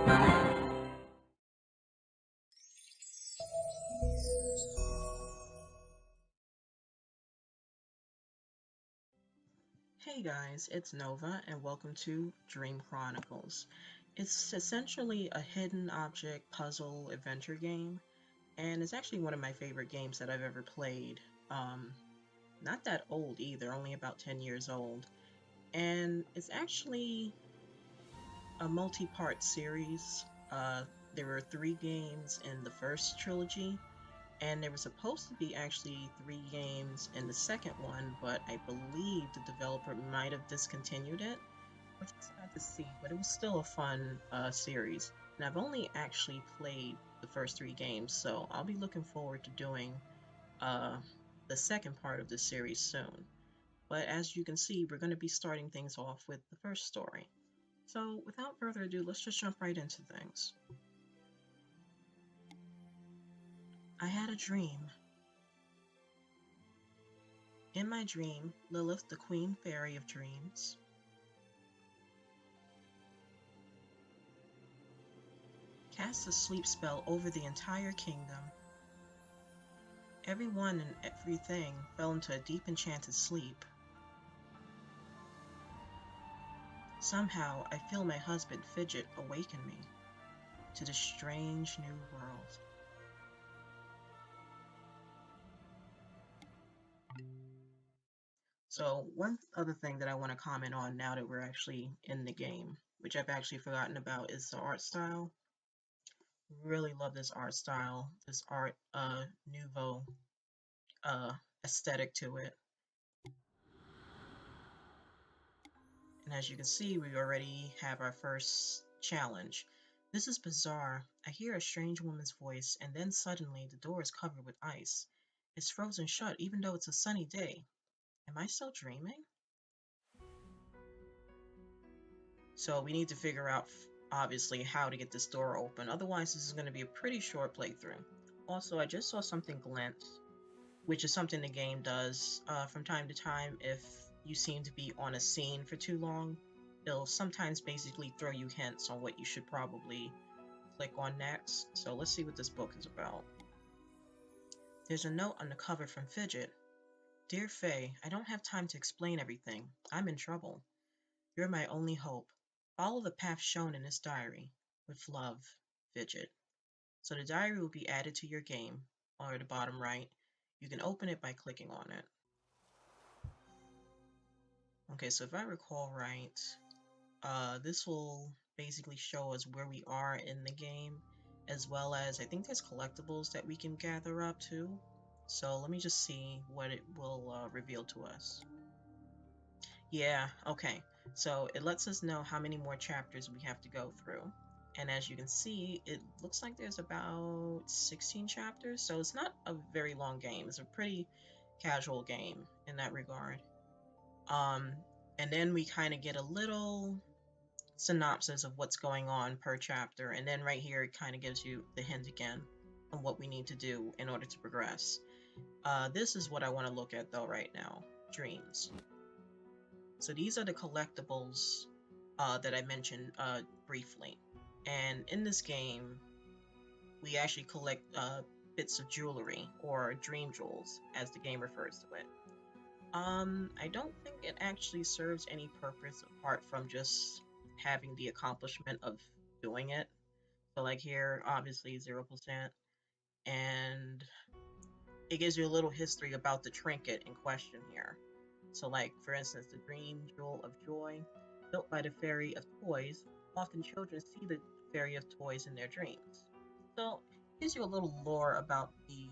Hey guys, it's Nova and welcome to Dream Chronicles. It's essentially a hidden object puzzle adventure game, and it's actually one of my favorite games that I've ever played. Not that old either, only about 10 years old. And it's actually a multi-part series. There were 3 games in the first trilogy, and there was supposed to be actually 3 games in the second one, but I believe the developer might have discontinued it. Which is sad to see, but it was still a fun series. And I've only actually played the first 3 games, so I'll be looking forward to doing uh, the second part of the series soon. But as you can see, we're going to be starting things off with the first story. So without further ado, let's just jump right into things. I had a dream. In my dream, Lilith, the queen fairy of dreams, cast a sleep spell over the entire kingdom. Everyone and everything fell into a deep enchanted sleep. Somehow, I feel my husband Fidget awaken me to this strange new world. So one other thing that I want to comment on now that we're actually in the game, which I've actually forgotten about, is the art style. Really love this art style, this art nouveau aesthetic to it. And as you can see, we already have our first challenge. This is bizarre. I hear a strange woman's voice, and then suddenly the door is covered with ice. It's frozen shut even though it's a sunny day. Am I still dreaming? So we need to figure out, obviously, how to get this door open. Otherwise, this is going to be a pretty short playthrough. Also, I just saw something glint, which is something the game does from time to time. If you seem to be on a scene for too long, it'll sometimes basically throw you hints on what you should probably click on next. So let's see what this book is about. There's a note on the cover from Fidget. Dear Faye, I don't have time to explain everything. I'm in trouble. You're my only hope. Follow the path shown in this diary. With love, Fidget. So the diary will be added to your game, or at the bottom right. You can open it by clicking on it. Okay, so if I recall right, this will basically show us where we are in the game, as well as I think there's collectibles that we can gather up too. So let me just see what it will reveal to us. Yeah, okay. So it lets us know how many more chapters we have to go through. And as you can see, it looks like there's about 16 chapters, so it's not a very long game. It's a pretty casual game in that regard. And then we kind of get a little synopsis of what's going on per chapter, and then right here it kind of gives you the hint again on what we need to do in order to progress. This is what I want to look at though right now, dreams. So these are the collectibles that I mentioned briefly. And in this game, we actually collect bits of jewelry, or dream jewels, as the game refers to it. I don't think it actually serves any purpose apart from just having the accomplishment of doing it. So like here, obviously 0%. And it gives you a little history about the trinket in question here. So like, for instance, the Dream Jewel of Joy, built by the Fairy of Toys. Often children see the Fairy of Toys in their dreams. So it gives you a little lore about the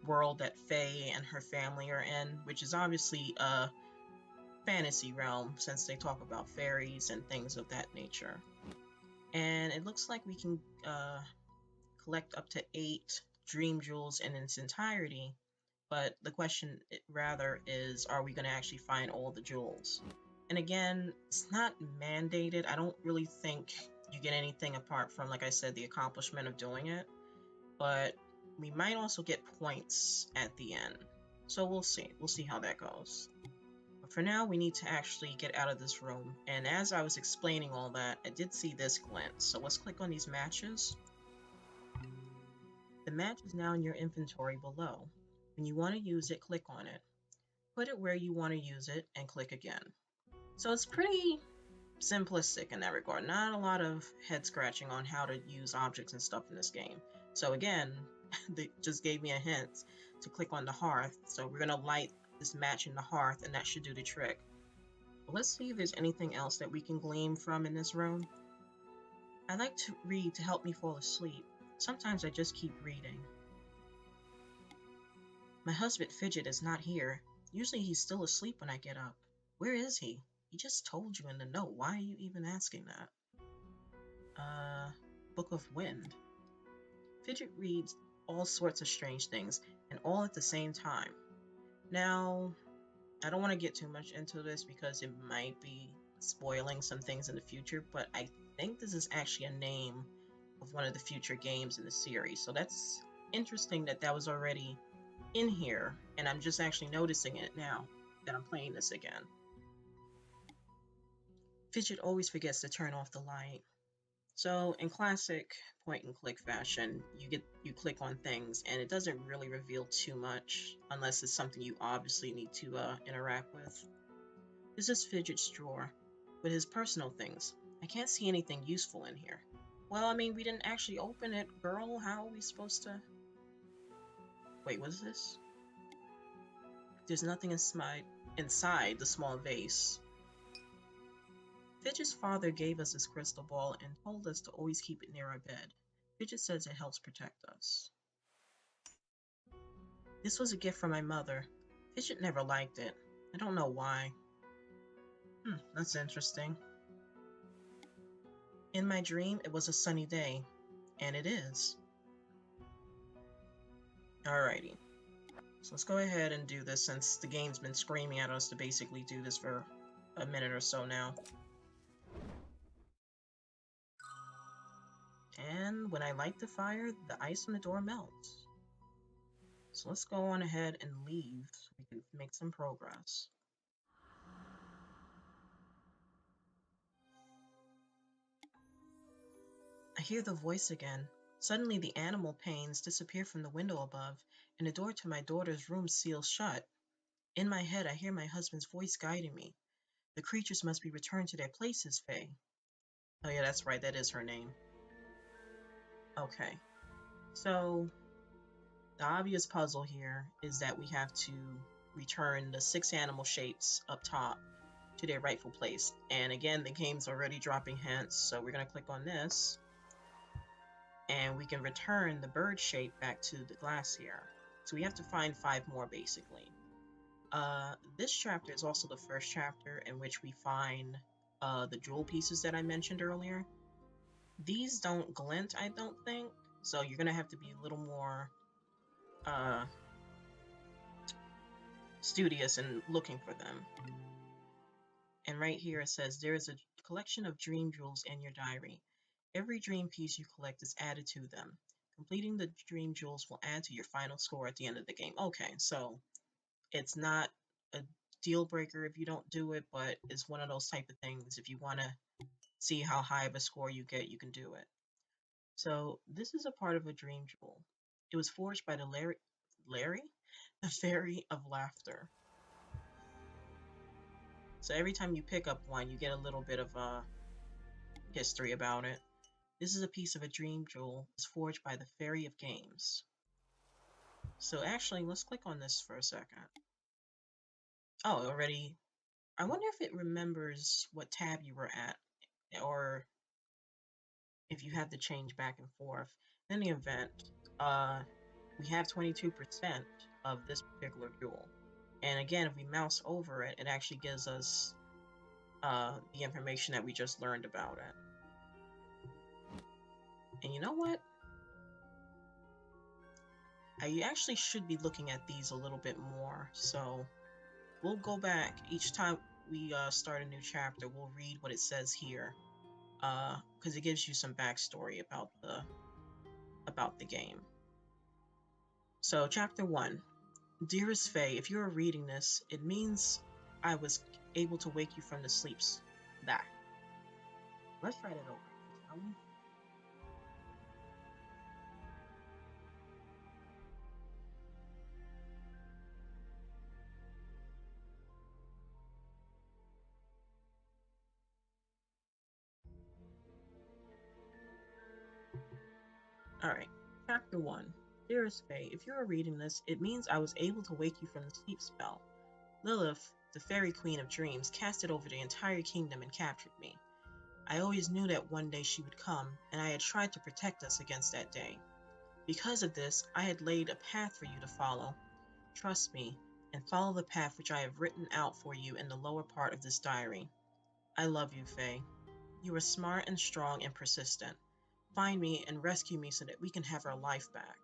world that Faye and her family are in, which is obviously a fantasy realm since they talk about fairies and things of that nature. And it looks like we can collect up to 8 dream jewels in its entirety, but the question rather is, are we going to actually find all the jewels? And again, it's not mandated. I don't really think you get anything apart from, like I said, the accomplishment of doing it, but we might also get points at the end. So we'll see how that goes. But For now, we need to actually get out of this room. And as I was explaining all that, I did see this glint. So let's click on these matches. The match is now in your inventory below. When you want to use it, click on it. Put it where you want to use it and click again. So it's pretty simplistic in that regard. Not a lot of head scratching on how to use objects and stuff in this game. So again, they just gave me a hint to click on the hearth. So we're going to light this match in the hearth and that should do the trick. But let's see if there's anything else that we can glean from in this room. I like to read to help me fall asleep. Sometimes I just keep reading. My husband Fidget is not here. Usually he's still asleep when I get up. Where is he? He just told you in the note. Why are you even asking that? Book of Wind. Fidget reads all sorts of strange things, and all at the same time. Now, I don't want to get too much into this because it might be spoiling some things in the future, but I think this is actually a name of one of the future games in the series. So that's interesting that that was already in here, and I'm just actually noticing it now that I'm playing this again. Fidget always forgets to turn off the light. So in classic point and click fashion, you click on things and it doesn't really reveal too much unless it's something you obviously need to interact with. This is Fidget's drawer with his personal things. I can't see anything useful in here. Well, I mean, we didn't actually open it, girl. How are we supposed to... Wait, what is this? There's nothing inside the small vase. Fidget's father gave us this crystal ball and told us to always keep it near our bed. Fidget says it helps protect us. This was a gift from my mother. Fidget never liked it. I don't know why. That's interesting. In my dream, it was a sunny day. And it is. Alrighty. So let's go ahead and do this since the game's been screaming at us to basically do this for a minute or so now. And when I light the fire, the ice on the door melts. So let's go on ahead and leave so we can make some progress. I hear the voice again. Suddenly the animal panes disappear from the window above, and the door to my daughter's room seals shut. In my head, I hear my husband's voice guiding me. The creatures must be returned to their places, Faye. Oh yeah, that's right, that is her name. Okay, so the obvious puzzle here is that we have to return the 6 animal shapes up top to their rightful place. And again, the game's already dropping hints, so we're going to click on this. And we can return the bird shape back to the glass here. So we have to find 5 more, basically. This chapter is also the first chapter in which we find the jewel pieces that I mentioned earlier. These don't glint, I don't think, so you're going to have to be a little more studious in looking for them. And right here it says, there is a collection of dream jewels in your diary. Every dream piece you collect is added to them. Completing the dream jewels will add to your final score at the end of the game. Okay, so it's not a deal breaker if you don't do it, but it's one of those type of things. If you want to see how high of a score you get, you can do it. So this is a part of a dream jewel. It was forged by the Larry? The Fairy of Laughter. So every time you pick up one, you get a little bit of history about it. This is a piece of a dream jewel. It's forged by the Fairy of Games. So actually, let's click on this for a second. Oh, already. I wonder if it remembers what tab you were at, or if you had to change back and forth. In the event, we have 22% of this particular jewel. And again, if we mouse over it, it actually gives us the information that we just learned about it. And you know what? I actually should be looking at these a little bit more, so we'll go back each time we start a new chapter. We'll read what it says here, because it gives you some backstory about the game. So chapter 1. Dearest Faye, if you are reading this, it means I was able to wake you from the sleeps. That. Let's try that over, shall we? Alright. Chapter 1. Dearest Faye, if you are reading this, it means I was able to wake you from the sleep spell. Lilith, the fairy queen of dreams, cast it over the entire kingdom and captured me. I always knew that one day she would come, and I had tried to protect us against that day. Because of this, I had laid a path for you to follow. Trust me, and follow the path which I have written out for you in the lower part of this diary. I love you, Faye. You are smart and strong and persistent. Find me and rescue me so that we can have our life back.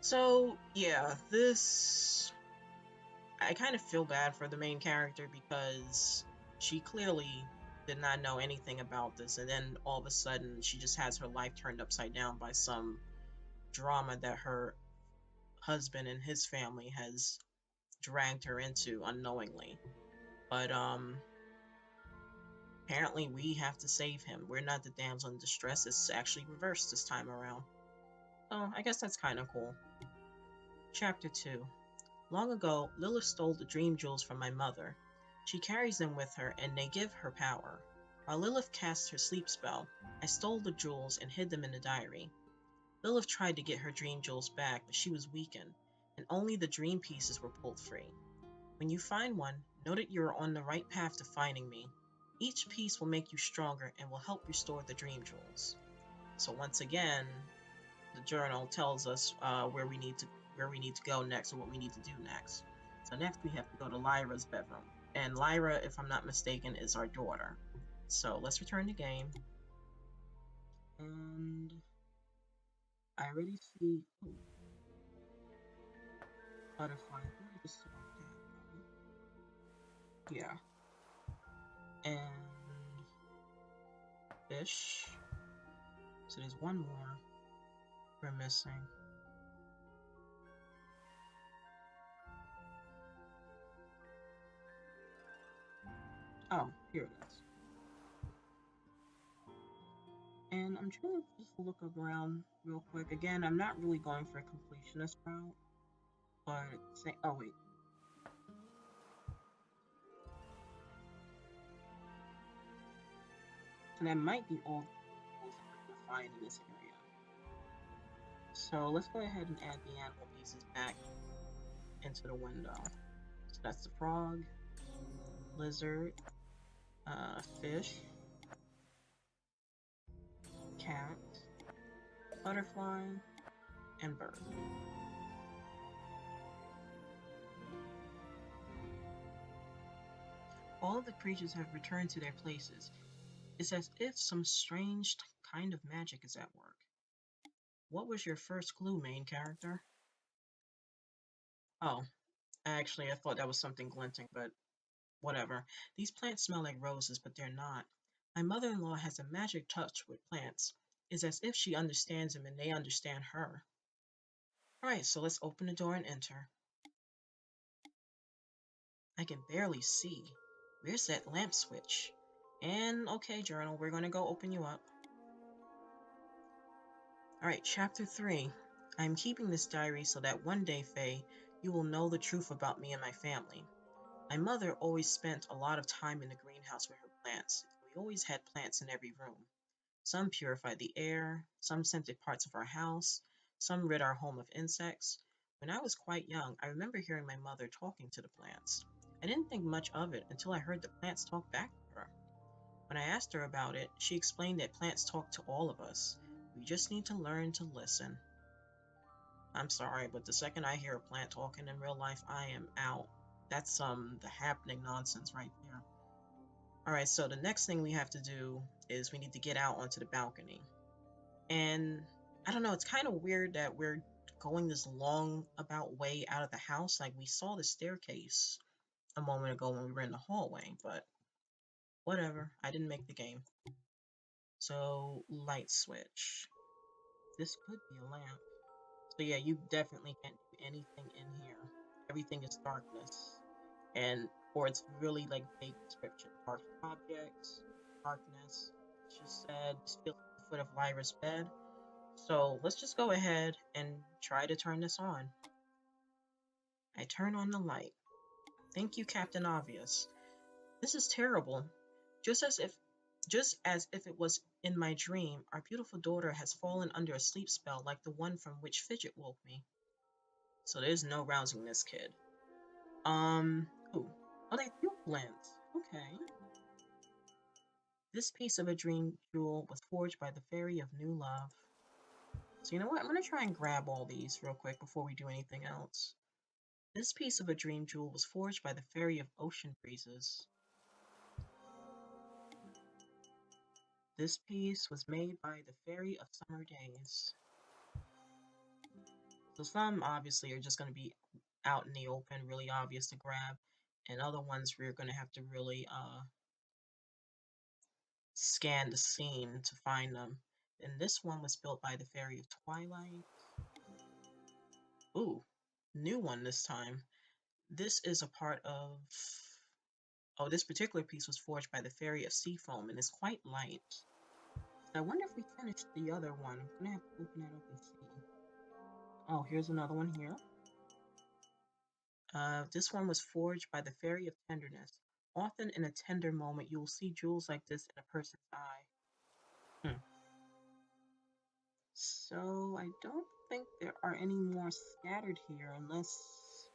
So, yeah, this... I kind of feel bad for the main character because she clearly did not know anything about this, and then all of a sudden she just has her life turned upside down by some drama that her husband and his family has dragged her into unknowingly. But apparently we have to save him. We're not the damsel in distress. It's actually reversed this time around. So I guess that's kind of cool. Chapter 2. Long ago, Lilith stole the dream jewels from my mother. She carries them with her, and they give her power. While Lilith cast her sleep spell, I stole the jewels and hid them in the diary. Lilith tried to get her dream jewels back, but she was weakened, and only the dream pieces were pulled free. When you find one, know that you are on the right path to finding me. Each piece will make you stronger and will help restore the dream jewels. So once again, the journal tells us where we need to go next or what we need to do next. So next we have to go to Lyra's bedroom. And Lyra, if I'm not mistaken, is our daughter. So let's return the game. And I already see butterfly. I think I just saw that. Yeah. And fish. So there's one more we're missing. Oh, here it is. And I'm trying to just look around real quick. Again, I'm not really going for a completionist route, but say, oh wait. So that might be all the animals that we're going to find in this area. So let's go ahead and add the animal pieces back into the window. So that's the frog, lizard, fish, cat, butterfly, and bird. All of the creatures have returned to their places. It's as if some strange kind of magic is at work. What was your first clue, main character? Oh, actually, I thought that was something glinting, but whatever. These plants smell like roses, but they're not. My mother-in-law has a magic touch with plants. It's as if she understands them and they understand her. Alright, so let's open the door and enter. I can barely see. Where's that lamp switch? And okay, journal, we're gonna go open you up. Alright, chapter 3. I am keeping this diary so that one day, Faye, you will know the truth about me and my family. My mother always spent a lot of time in the greenhouse with her plants. We always had plants in every room. Some purified the air, some scented parts of our house, some rid our home of insects. When I was quite young, I remember hearing my mother talking to the plants. I didn't think much of it until I heard the plants talk back to her. When I asked her about it, she explained that plants talk to all of us. We just need to learn to listen. I'm sorry, but the second I hear a plant talking in real life, I am out. That's the happening nonsense right there. Alright, so the next thing we have to do is we need to get out onto the balcony. And I don't know, it's kind of weird that we're going this long about way out of the house. Like we saw the staircase a moment ago when we were in the hallway, but whatever. I didn't make the game. So light switch. This could be a lamp. So yeah, you definitely can't do anything in here. Everything is darkness. and or it's really like vague description. Dark objects, darkness. It's just said this feels like the foot of Lyra's bed. So let's just go ahead and try to turn this on. I turn on the light. Thank you, Captain Obvious. This is terrible. Just as if it was in my dream, our beautiful daughter has fallen under a sleep spell like the one from which Fidget woke me. So there's no rousing this kid. Ooh. Oh, they do glint. Okay. This piece of a dream jewel was forged by the Fairy of New Love. So you know what? I'm gonna try and grab all these real quick before we do anything else. This piece of a dream jewel was forged by the Fairy of Ocean Breezes. This piece was made by the Fairy of Summer Days. So some obviously are just going to be out in the open, really obvious to grab, and other ones we're going to have to really scan the scene to find them. And this one was built by the Fairy of Twilight. Ooh, new one this time. This is a part of... Oh, this particular piece was forged by the Fairy of Seafoam and is quite light. I wonder if we finished the other one. I'm going to have to open that up and see. Oh, here's another one here. This one was forged by the Fairy of Tenderness. Often in a tender moment, you will see jewels like this in a person's eye. So I don't think there are any more scattered here unless...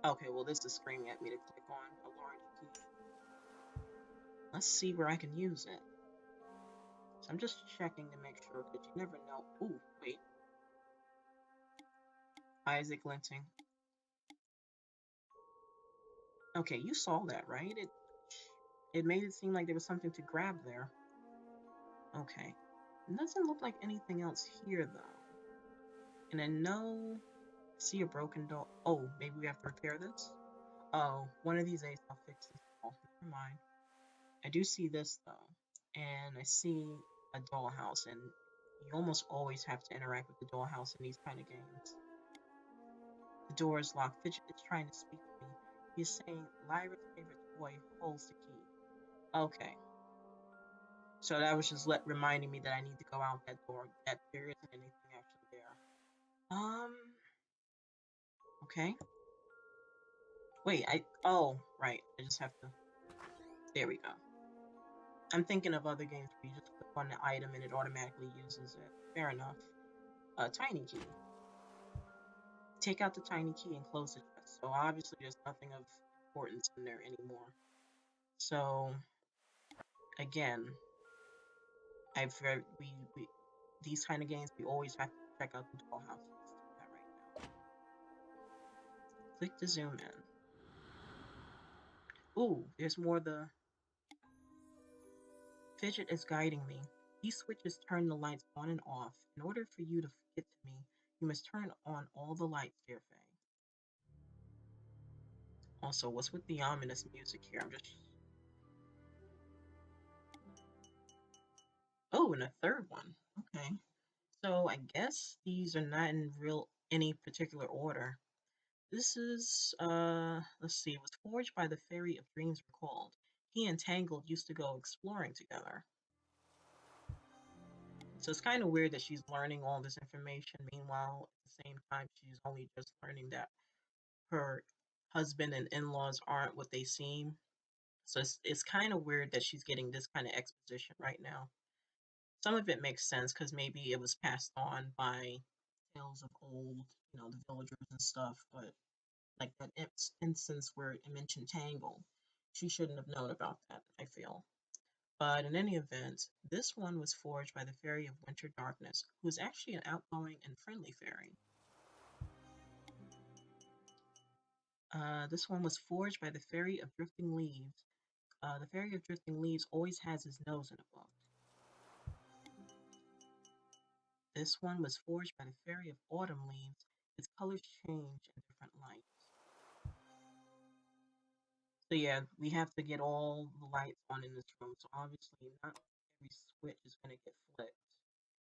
Okay, well this is screaming at me to click on a large key. Let's see where I can use it. So I'm just checking to make sure, because you never know. Ooh, wait. Why is it glinting? Okay, you saw that, right? It made it seem like there was something to grab there. Okay. It doesn't look like anything else here, though. And I know... See a broken doll. Oh, maybe we have to repair this? Oh, one of these days I'll fix this. Oh, never mind. I do see this, though. And I see a dollhouse, and you almost always have to interact with the dollhouse in these kind of games. The door is locked. Fidget is trying to speak to me. He's saying Lyra's favorite toy holds the key. Okay. So that was just reminding me that I need to go out that door. That there isn't anything actually there. Okay. Wait, oh, right. I just have to... There we go. I'm thinking of other games where you just click on the item and it automatically uses it. Fair enough. Tiny key. Take out the tiny key and close the chest. So obviously there's nothing of importance in there anymore. So, again, these kind of games, we always have to check out the dollhouse. Let's do that right now. Click to zoom in. Ooh, there's more the... Fidget is guiding me. These switches turn the lights on and off. In order for you to get to me, you must turn on all the lights, dear Faye. Also, what's with the ominous music here? I'm just... Oh, and a third one. Okay. So I guess these are not in any particular order. This is, let's see, it was forged by the Fairy of Dreams Recalled. He and Tangled used to go exploring together. So it's kind of weird that she's learning all this information. Meanwhile, at the same time, she's only just learning that her husband and in-laws aren't what they seem. So it's kind of weird that she's getting this kind of exposition right now. Some of it makes sense because maybe it was passed on by tales of old, the villagers and stuff. But like that instance where it mentioned Tangle, she shouldn't have known about that, I feel. But in any event, this one was forged by the Fairy of Winter Darkness, who is actually an outgoing and friendly fairy. This one was forged by the Fairy of Drifting Leaves. The Fairy of Drifting Leaves always has his nose in a book. This one was forged by the Fairy of Autumn Leaves. Its colors change in different lights. So yeah, we have to get all the lights on in this room. So obviously not every switch is going to get flipped.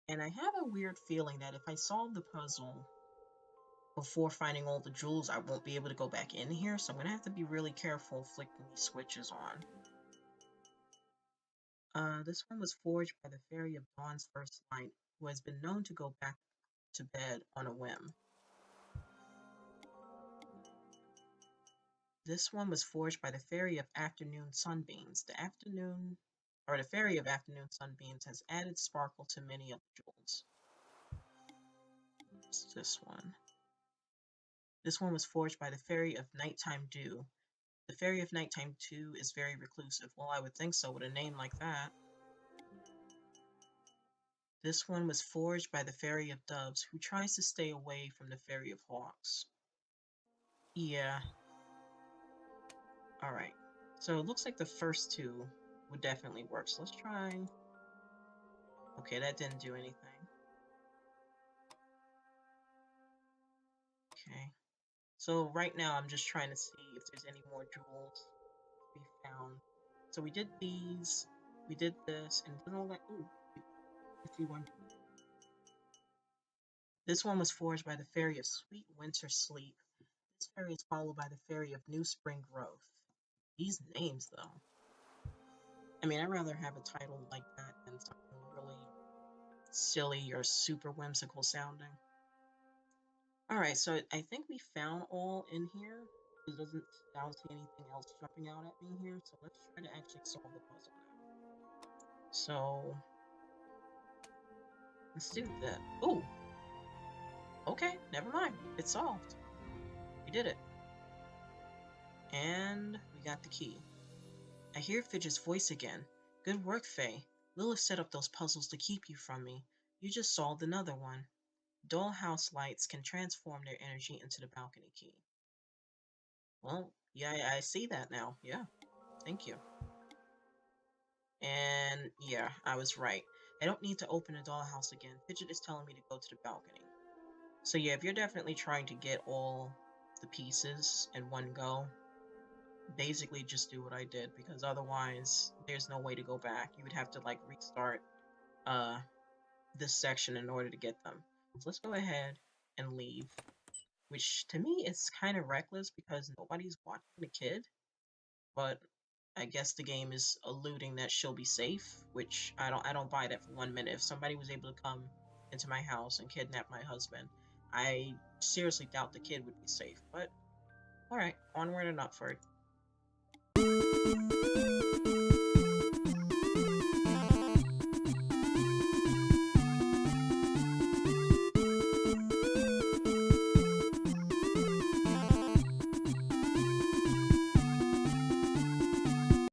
And I have a weird feeling that if I solve the puzzle before finding all the jewels, I won't be able to go back in here, so I'm gonna have to be really careful flicking these switches on. This one was forged by the Fairy of Dawn's First Light, who has been known to go back to bed on a whim. This one was forged by the Fairy of Afternoon Sunbeams. The Fairy of Afternoon Sunbeams has added sparkle to many of the jewels. What's this one? This one was forged by the Fairy of Nighttime Dew. The Fairy of Nighttime Dew is very reclusive. Well, I would think so with a name like that. This one was forged by the Fairy of Doves, who tries to stay away from the Fairy of Hawks. Yeah. Alright. So it looks like the first two would definitely work. So let's try... Okay, that didn't do anything. Okay. So right now I'm just trying to see if there's any more jewels to be found. So we did these, we did this, and then all that... Ooh, I see one. This one was forged by the Fairy of Sweet Winter Sleep. This fairy is followed by the Fairy of New Spring Growth. These names, though. I mean, I'd rather have a title like that than something really silly or super whimsical sounding. Alright, so I think we found all in here. I don't see anything else jumping out at me here, so let's try to actually solve the puzzle now. So, let's do that. Ooh! Okay, never mind. It's solved. We did it. And we got the key. I hear Fidget's voice again. Good work, Faye. Lilith set up those puzzles to keep you from me. You just solved another one. Dollhouse lights can transform their energy into the balcony key. Well, yeah, I see that now. Yeah, thank you. And yeah, I was right. I don't need to open the dollhouse again. Fidget is telling me to go to the balcony. So yeah, if you're definitely trying to get all the pieces in one go, basically just do what I did, because otherwise there's no way to go back. You would have to like restart this section in order to get them. So let's go ahead and leave, which to me is kind of reckless because nobody's watching the kid, but I guess the game is alluding that she'll be safe, which I don't buy that for 1 minute. If somebody was able to come into my house and kidnap my husband, I seriously doubt the kid would be safe. But alright, onward and upward.